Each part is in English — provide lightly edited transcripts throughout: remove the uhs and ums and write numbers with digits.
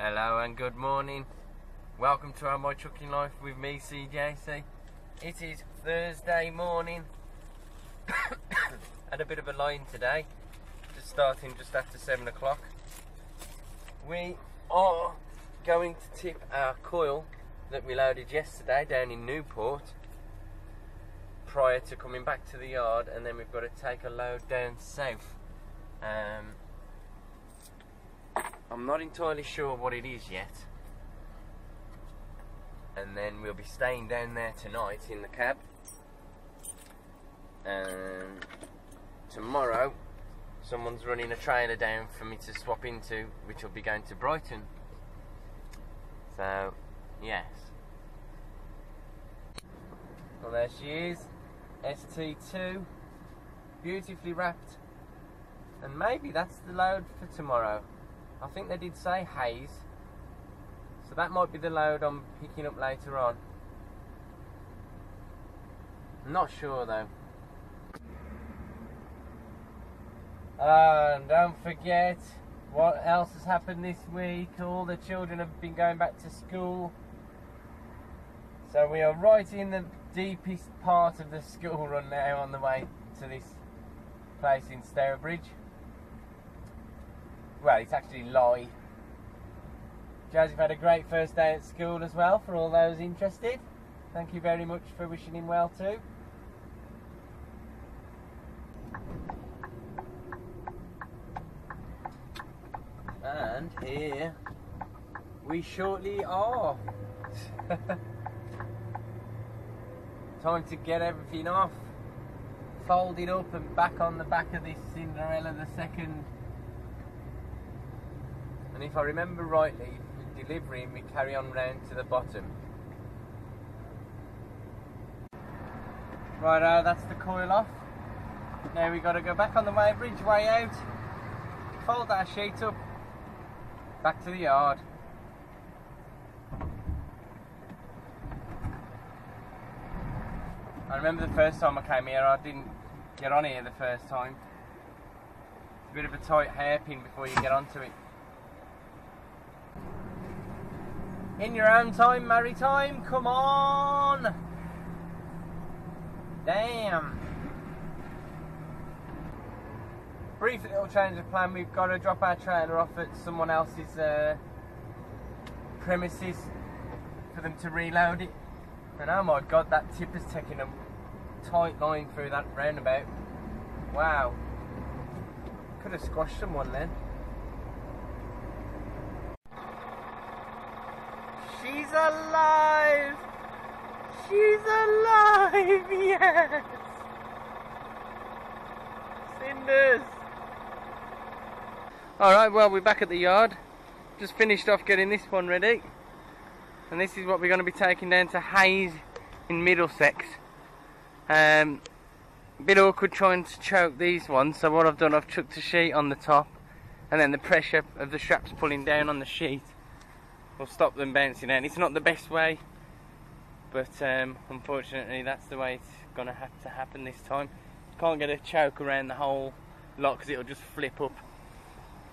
Hello and good morning. Welcome to My Trucking Life with me, CJC. It is Thursday morning. Had a bit of a line today, just starting just after 7 o'clock. We are going to tip our coil that we loaded yesterday down in Newport prior to coming back to the yard, and then we've got to take a load down south. I'm not entirely sure what it is yet, and then we'll be staying down there tonight in the cab, and tomorrow someone's running a trailer down for me to swap into, which will be going to Brighton. So yes, well, there she is, ST2, beautifully wrapped, and maybe that's the load for tomorrow. I think they did say Hayes, so that might be the load I'm picking up later on. I'm not sure though. And don't forget what else has happened this week. All the children have been going back to school, so we are right in the deepest part of the school run now, on the way to this place in Stourbridge. Well, it's actually Lye. Joseph had a great first day at school as well, for all those interested. Thank you very much for wishing him well too. And here we shortly are. Time to get everything off, fold it up and back on the back of this Cinderella II. And if I remember rightly, with delivering, we carry on round to the bottom. Righto, that's the coil off. Now we've got to go back on the weighbridge, way out, fold that sheet up, back to the yard. I remember the first time I came here, I didn't get on here the first time. It's a bit of a tight hairpin before you get onto it. In your own time, maritime, come on! Damn! Brief little change of plan. We've got to drop our trailer off at someone else's premises for them to reload it. And oh my god, that tipper's taking a tight line through that roundabout. Wow. Could have squashed someone then. She's alive! She's alive! Yes! Cinders! Alright, well, we're back at the yard. Just finished off getting this one ready. And this is what we're going to be taking down to Hayes in Middlesex. A bit awkward trying to choke these ones, so what I've done, I've chucked a sheet on the top, and then the pressure of the straps pulling down on the sheet will stop them bouncing out. It's not the best way, but unfortunately that's the way it's going to have to happen this time. Can't get a choke around the whole lot because it'll just flip up.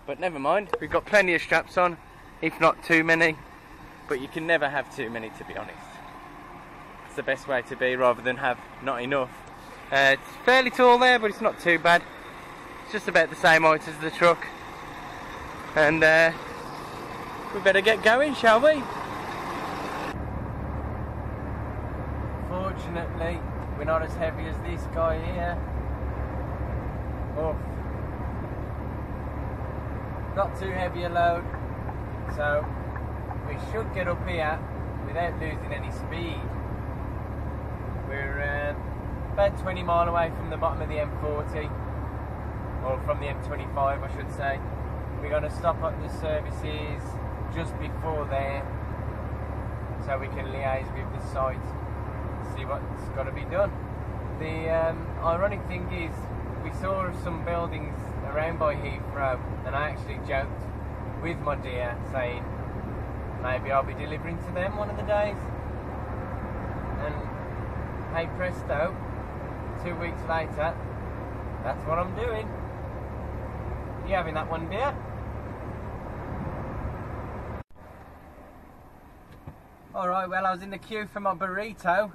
But never mind, we've got plenty of straps on, if not too many. But you can never have too many, to be honest. It's the best way to be, rather than have not enough. It's fairly tall there, but it's not too bad. It's just about the same height as the truck. And we better get going, shall we? Fortunately, we're not as heavy as this guy here. Oof. Not too heavy a load, so we should get up here without losing any speed. We're about 20 mile away from the bottom of the M40, or from the M25 I should say. We're going to stop at the services just before there, so we can liaise with the site, see what's got to be done. The ironic thing is, we saw some buildings around by Heathrow, and I actually joked with my dear, saying maybe I'll be delivering to them one of the days. And hey presto, 2 weeks later, that's what I'm doing. You having that one, dear? Alright, well I was in the queue for my burrito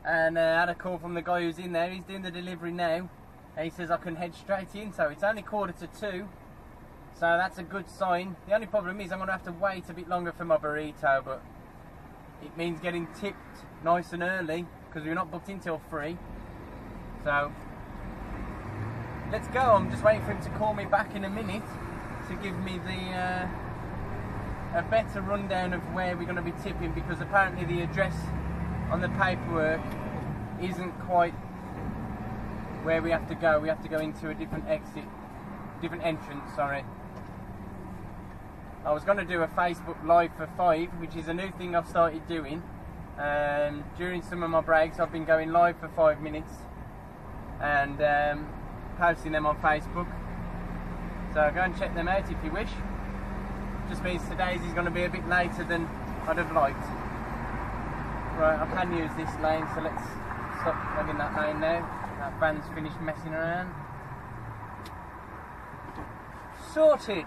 and had a call from the guy who's in there. He's doing the delivery now and he says I can head straight in, so it's only 1:45, so that's a good sign. The only problem is I'm going to have to wait a bit longer for my burrito, but it means getting tipped nice and early because we're not booked in till 3. So let's go. I'm just waiting for him to call me back in a minute to give me the a better rundown of where we're going to be tipping, because apparently the address on the paperwork isn't quite where we have to go. We have to go into a different entrance, sorry. I was going to do a Facebook Live for 5, which is a new thing I've started doing. During some of my breaks I've been going live for 5 minutes and posting them on Facebook. So go and check them out if you wish. Just means today's is going to be a bit later than I'd have liked. Right, I can use this lane, so let's stop plugging that lane now. That van's finished messing around. Sorted!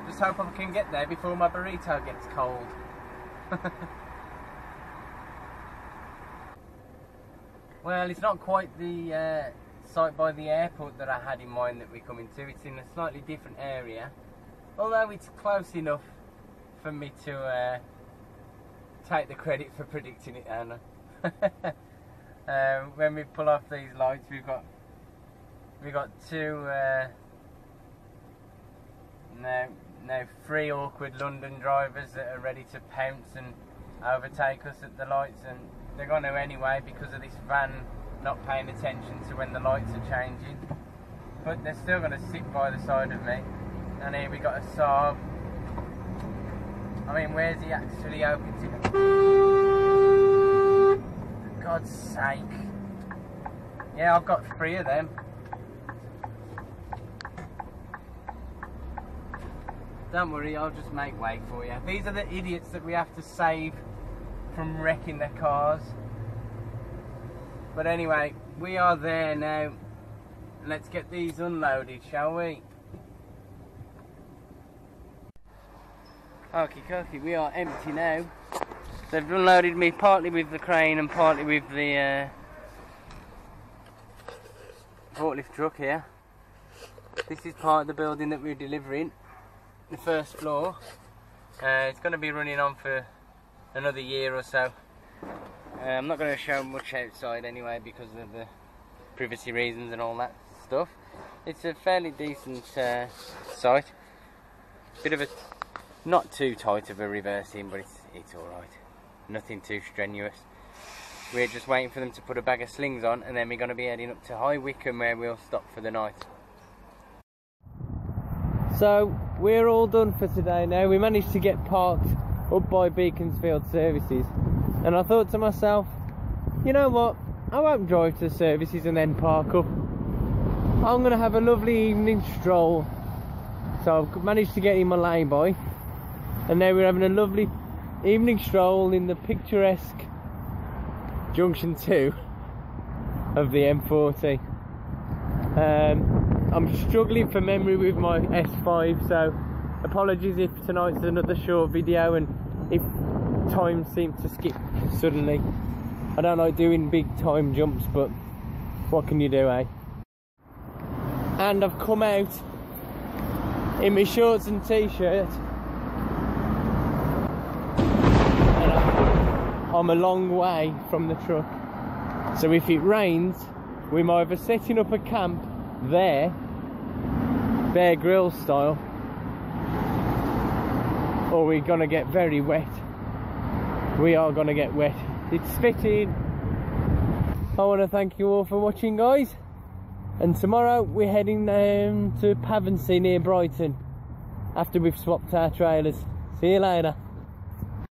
Just hope I can get there before my burrito gets cold. Well, it's not quite the site by the airport that I had in mind that we're coming to. It's in a slightly different area. Although it's close enough for me to take the credit for predicting it, Anna. When we pull off these lights, we've got two now 3 awkward London drivers that are ready to pounce and overtake us at the lights, and they're going to anyway because of this van not paying attention to when the lights are changing. But they're still going to sit by the side of me. And here we got a Saab. I mean, where's he actually open to? For God's sake. Yeah, I've got 3 of them. Don't worry, I'll just make way for you. These are the idiots that we have to save from wrecking their cars. But anyway, we are there now. Let's get these unloaded, shall we? Okay, we are empty now. They've unloaded me partly with the crane and partly with the forklift truck here. This is part of the building that we're delivering, the first floor. It's going to be running on for another year or so. I'm not going to show much outside anyway because of the privacy reasons and all that stuff. It's a fairly decent site. Bit of a not too tight of a reversing, but it's alright. Nothing too strenuous. We're just waiting for them to put a bag of slings on, and then we're going to be heading up to High Wycombe where we'll stop for the night. So we're all done for today now. We managed to get parked up by Beaconsfield Services, and I thought to myself, you know what, I won't drive to the services and then park up. I'm going to have a lovely evening stroll. So I've managed to get in my lay-by, and now we're having a lovely evening stroll in the picturesque junction 2 of the M40. I'm struggling for memory with my S5, so apologies if tonight's another short video and if time seems to skip suddenly. I don't like doing big time jumps, but what can you do, eh? And I've come out in my shorts and t-shirt, and I'm a long way from the truck, so if it rains we're either setting up a camp there, Bear Grylls style, or we're gonna get very wet. We are gonna get wet. It's spitting. I want to thank you all for watching, guys. And tomorrow we're heading to Pavensey near Brighton after we've swapped our trailers. See you later.